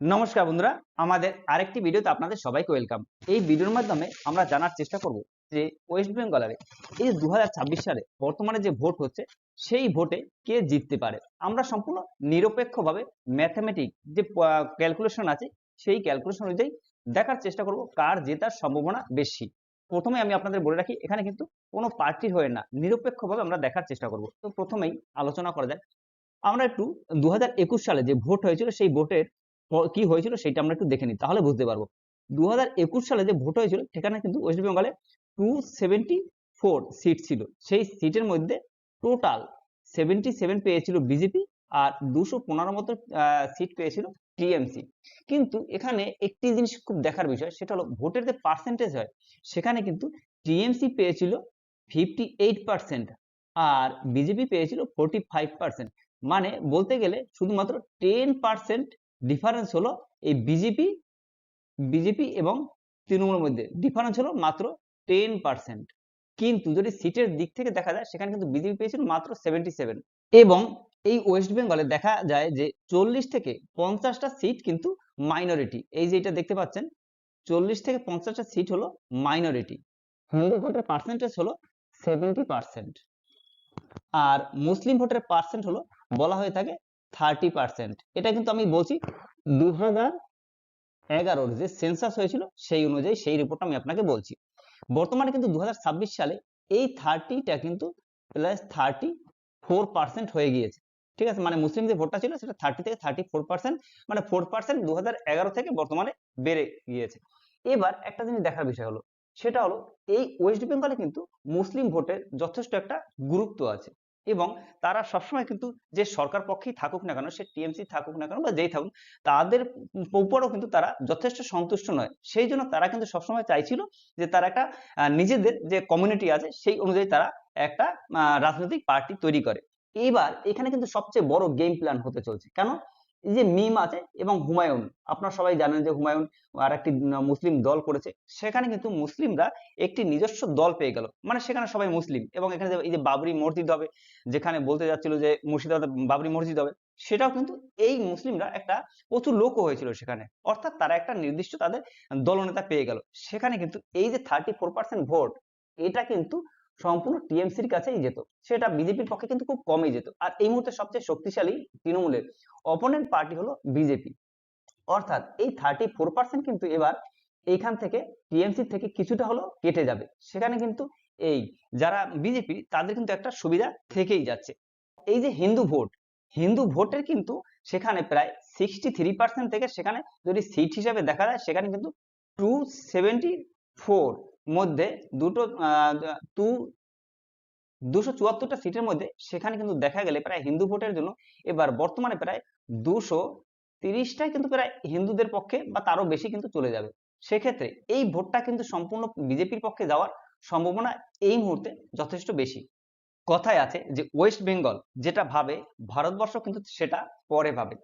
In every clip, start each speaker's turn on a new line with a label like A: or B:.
A: নমস্কার বন্ধুরা, আমাদের আরেকটি ভিডিওতে আপনাদের সবাইকে ওয়েলকাম। এই ভিডিওর মাধ্যমে আমরা জানার চেষ্টা করব যে ওয়েস্ট বেঙ্গলের এই 2026 সালে বর্তমানে যে ভোট হচ্ছে সেই ভোটে কে জিততে পারে। আমরা সম্পূর্ণ নিরপেক্ষভাবে ম্যাথমেটিক যে ক্যালকুলেশন আছে সেই ক্যালকুলেশন অনুযায়ী দেখার চেষ্টা করব কার জেতার সম্ভাবনা বেশি। প্রথমে আমি আপনাদের বলে রাখি, এখানে কিন্তু কোনো পার্টির হয়ে না, নিরপেক্ষভাবে আমরা দেখার চেষ্টা করব। তো প্রথমেই আলোচনা করা যায়, আমরা একটু 2021 সালে যে ভোট হয়েছিল সেই ভোটের কি হয়েছিল সেটা আমরা একটু দেখে নিই, তাহলে বুঝতে পারবো। 2021 সালে যে ভোট হয়েছিল সেখানে কিন্তু ওয়েস্ট বেঙ্গলে 274 সিট ছিল। সেই সিটের মধ্যে টোটাল 77 পেয়েছিল বিজেপি আর 215 মতো সিট পেয়েছিল টিএমসি। কিন্তু এখানে একটি জিনিস খুব দেখার বিষয়, সেটা হলো ভোটের যে পার্সেন্টেজ হয় সেখানে কিন্তু টিএমসি পেয়েছিল 58% আর বিজেপি পেয়েছিল 45%। মানে বলতে গেলে শুধুমাত্র 10% ডিফারেন্স হলো এই বিজেপি বিজেপি এবং তৃণমূলের মধ্যে, ডিফারেন্স হলো মাত্র 10%। কিন্তু যদি সিটের দিক থেকে দেখা যায় সেখানে কিন্তু বিজেপি পেয়েছিল মাত্র 77। এবং এই ওয়েস্ট বেঙ্গলে দেখা যায় যে 40 থেকে 50টা সিট কিন্তু মাইনরিটি। এই যে এটা দেখতে পাচ্ছেন, 40 থেকে 50টা সিট হলো মাইনরিটি। হিন্দু ভোটের পার্সেন্টেজ হলো 70%। আর মুসলিম ভোটের পার্সেন্ট হলো বলা হয়ে থাকে 30%। এটা কিন্তু আমি বলছি 2011 যে সেন্সাস হয়েছিল সেই অনুযায়ী, সেই রিপোর্ট আমি আপনাকে বলছি। বর্তমানে কিন্তু 2026 সালে এই 30টা কিন্তু প্লাস 34% হয়ে গিয়েছে। ঠিক আছে, মানে মুসলিম যে ভোটটা ছিল সেটা 30 থেকে 34%, মানে 4% 2011 থেকে বর্তমানে বেড়ে গিয়েছে। এবার একটা জিনিস দেখার বিষয় হলো, সেটা হলো এই ওয়েস্ট বেঙ্গলে কিন্তু মুসলিম ভোটের যথেষ্ট একটা গুরুত্ব আছে। এবং তারা সবসময় কিন্তু যে সরকার পক্ষেই থাকুক না কেন, সে টিএমসি থাকুক না কেন বা যেই থাকুক, তাদের উপরও কিন্তু তারা যথেষ্ট সন্তুষ্ট নয়। সেই জন্য তারা কিন্তু সবসময় চাইছিল যে তারা একটা নিজেদের যে কমিউনিটি আছে সেই অনুযায়ী তারা একটা রাজনৈতিক পার্টি তৈরি করে। এইবার এখানে কিন্তু সবচেয়ে বড় গেম প্ল্যান হতে চলছে। কেন? এই যে মিম আছে এবং হুমায়ুন, আপনারা সবাই জানেন যে হুমায়ুন আর একটি মুসলিম দল করেছে। সেখানে কিন্তু মুসলিমরা একটি নিজস্ব দল পেয়ে গেল, মানে সেখানে সবাই মুসলিম। এবং এখানে এই যে বাবরি মসজিদ হবে, যেখানে বলতে যাচ্ছিল যে মুর্শিদাবাদে বাবরি মসজিদ হবে, সেটাও কিন্তু এই মুসলিমরা একটা প্রচুর লোকও হয়েছিল সেখানে। অর্থাৎ তারা একটা নির্দিষ্ট তাদের দলনেতা পেয়ে গেল। সেখানে কিন্তু এই যে 34% ভোট, এটা কিন্তু সম্পূর্ণ টিএমসির কাছেই যেত, সেটা বিজেপির পক্ষে কিন্তু খুব কমই যেত। আর এই মুহূর্তে সবচেয়ে শক্তিশালী তৃণমূলের অপোনেন্ট পার্টি হলো বিজেপি। অর্থাৎ এই 34% কিন্তু এবার এইখান থেকে টিএমসি থেকে কিছুটা হলো কেটে যাবে। সেখানে কিন্তু এই যারা বিজেপি তাদের কিন্তু একটা সুবিধা থেকেই যাচ্ছে। এই যে হিন্দু ভোট, হিন্দু ভোটের কিন্তু সেখানে প্রায় 63% থেকে সেখানে যদি সিট হিসাবে দেখা যায় সেখানে কিন্তু 274 মধ্যে দুটো 274টা সিটের মধ্যে সেখানে কিন্তু দেখা গেলে প্রায় হিন্দু ভোটের জন্য এবার বর্তমানে প্রায় 230টাই কিন্তু প্রায় হিন্দুদের পক্ষে বা তারও বেশি কিন্তু চলে যাবে। সেক্ষেত্রে এই ভোটটা কিন্তু সম্পূর্ণ বিজেপির পক্ষে যাওয়ার সম্ভাবনা এই মুহূর্তে যথেষ্ট বেশি। কথায় আছে যে ওয়েস্ট বেঙ্গল যেটা ভাবে ভারতবর্ষ কিন্তু সেটা পরে ভাবে।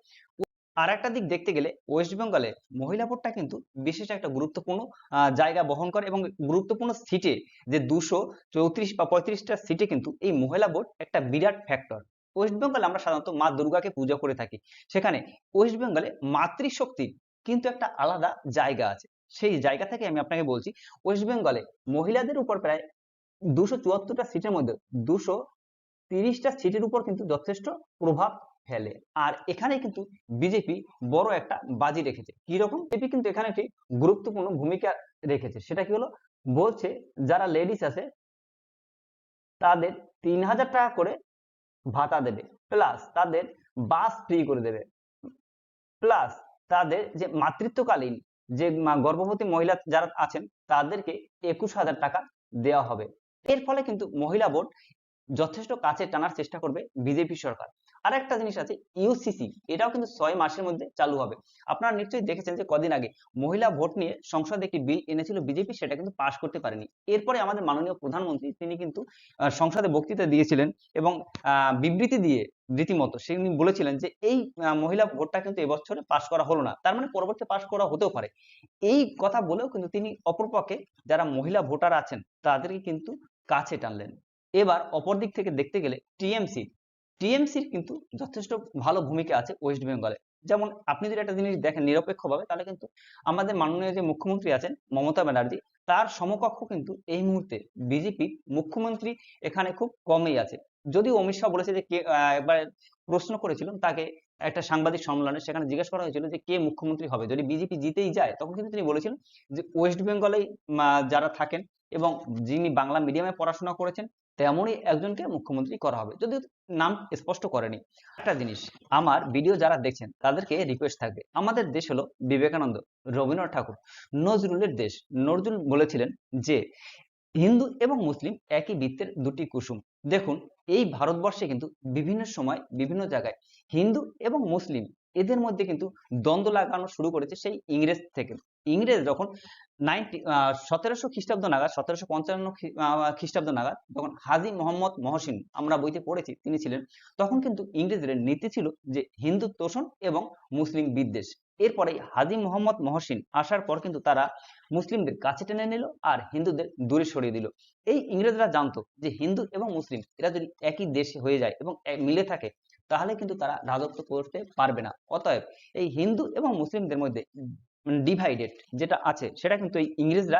A: আর একটা দিক দেখতে গেলে ওয়েস্ট বেঙ্গলে মহিলা ভোটটা কিন্তু বিশেষ একটা গুরুত্বপূর্ণ জায়গা বহন করে। এবং গুরুত্বপূর্ণ সিটে যে 234 বা 35টা সিটে কিন্তু এই মহিলা ভোট একটা বিরাট ফ্যাক্টর। ওয়েস্ট বেঙ্গলে আমরা সাধারণত মা দুর্গাকে পূজা করে থাকি। সেখানে ওয়েস্ট বেঙ্গলে মাতৃশক্তির কিন্তু একটা আলাদা জায়গা আছে। সেই জায়গা থেকে আমি আপনাকে বলছি, ওয়েস্ট বেঙ্গলে মহিলাদের উপর প্রায় 274টা সিটের মধ্যে 230টা সিটের উপর কিন্তু যথেষ্ট প্রভাব ফেলে। আর এখানে কিন্তু বিজেপি বড় একটা বাজি রেখেছে। কি রকম? বিজেপি কিন্তু এখানে একটি গুরুত্বপূর্ণ ভূমিকা রেখেছে। সেটা কি হলো? বলছে যারা লেডিস আছে তাদের 3000 টাকা করে ভাতা দেবে, প্লাস তাদের বাস ফ্রি করে দেবে, প্লাস তাদের যে মাতৃত্বকালীন যে গর্ভবতী মহিলা যারা আছেন তাদেরকে 21,000 টাকা দেওয়া হবে। এর ফলে কিন্তু মহিলা ভোট যথেষ্ট কাছে টানার চেষ্টা করবে বিজেপি সরকার। আর একটা জিনিস আছে, ইউসিসি, এটাও কিন্তু 6 মাসের মধ্যে চালু হবে। আপনারা নিশ্চয়ই দেখেছেন যে কদিন আগে মহিলা ভোট নিয়ে সংসদে একটি বিল এনেছিল বিজেপি, সেটা কিন্তু পাশ করতে পারেনি। এরপরে আমাদের মাননীয় প্রধানমন্ত্রী তিনি কিন্তু সংসদে বক্তৃতা দিয়েছিলেন এবং বিবৃতি দিয়ে রীতিমতো তিনি বলেছিলেন যে এই মহিলা ভোটটা কিন্তু এবছরে পাশ করা হলো না, তার মানে পরবর্তী পাশ করা হতেও পারে। এই কথা বলেও কিন্তু তিনি অপরপক্ষে যারা মহিলা ভোটার আছেন তাদেরকে কিন্তু কাছে টানলেন। এবার অপর দিক থেকে দেখতে গেলে টিএমসির কিন্তু যথেষ্ট ভালো ভূমিকা আছে ওয়েস্ট বেঙ্গলে। যেমন আপনি যদি একটা জিনিস দেখেন নিরপেক্ষভাবে, তাহলে কিন্তু আমাদের মাননীয় যে মুখ্যমন্ত্রী আছেন মমতা ব্যানার্জি, তার সমকক্ষ কিন্তু এই মুহূর্তে বিজেপি মুখ্যমন্ত্রী এখানে খুব কমই আছে। যদিও অমিত শাহ বলেছে যে কে, একবার প্রশ্ন করেছিলেন তাকে একটা সাংবাদিক সম্মেলনে, সেখানে জিজ্ঞেস করা হয়েছিল যে কে মুখ্যমন্ত্রী হবে যদি বিজেপি জিতেই যায়, তখন কিন্তু তিনি বলেছিলেন যে ওয়েস্ট বেঙ্গলেই যারা থাকেন এবং যিনি বাংলা মিডিয়ামে পড়াশোনা করেছেন তেমনই একজনকে মুখ্যমন্ত্রী করা হবে, যদিও নাম স্পষ্ট করেনি। একটা জিনিস, আমার ভিডিও যারা দেখছেন তাদেরকে রিকোয়েস্ট থাকবে, আমাদের দেশ হলো বিবেকানন্দ, রবীন্দ্রনাথ ঠাকুর, নজরুলের দেশ। নজরুল বলেছিলেন যে হিন্দু এবং মুসলিম একই বৃত্তের দুটি কুসুম। দেখুন, এই ভারতবর্ষে কিন্তু বিভিন্ন সময় বিভিন্ন জায়গায় হিন্দু এবং মুসলিম এদের মধ্যে কিন্তু দ্বন্দ্ব লাগানো শুরু করেছে সেই ইংরেজ থেকে। ইংরেজ যখন 1700 খ্রিস্টাব্দ নাগাদ, 1755 খ্রিস্টাব্দ নাগাদ, তখন হাজী মোহাম্মদ মহসিন, আমরা বইতে পড়েছি তিনি ছিলেন, তখন কিন্তু ইংরেজদের নীতি ছিল যে হিন্দু তোষণ এবং মুসলিম বিদ্বেষ। এরপরে হাজী মোহাম্মদ মহসিন আসার পর কিন্তু তারা মুসলিমদের কাছে টেনে নিল আর হিন্দুদের দূরে সরিয়ে দিল। এই ইংরেজরা জানতো যে হিন্দু এবং মুসলিম এরা যদি একই দেশে হয়ে যায় এবং মিলে থাকে, তাহলে কিন্তু তারা রাজত্ব করতে পারবে না। অতএব এই হিন্দু এবং মুসলিমদের মধ্যে ডিভাইডেড যেটা আছে সেটা কিন্তু এই ইংরেজরা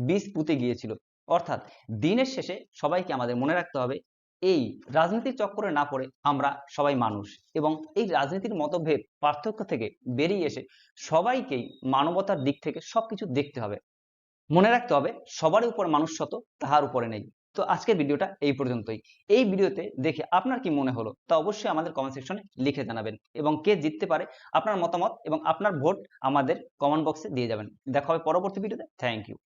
A: বীজ পুঁতে গিয়েছিল। অর্থাৎ দিনের শেষে সবাইকে আমাদের মনে রাখতে হবে, এই রাজনীতির চক্করে না পড়ে আমরা সবাই মানুষ, এবং এই রাজনীতির মতভেদ পার্থক্য থেকে বেরিয়ে এসে সবাইকেই মানবতার দিক থেকে সবকিছু দেখতে হবে। মনে রাখতে হবে সবারই উপর মানুষত্ব, তাহার উপরে নেই। তো আজকের ভিডিওটা এই পর্যন্তই। এই ভিডিওতে দেখে আপনার কি মনে হলো তা অবশ্যই আমাদের কমেন্ট সেকশনে লিখে জানাবেন, এবং কে জিততে পারে আপনার মতামত এবং আপনার ভোট আমাদের কমেন্ট বক্সে দিয়ে যাবেন। দেখা হবে পরবর্তী ভিডিওতে। Thank you.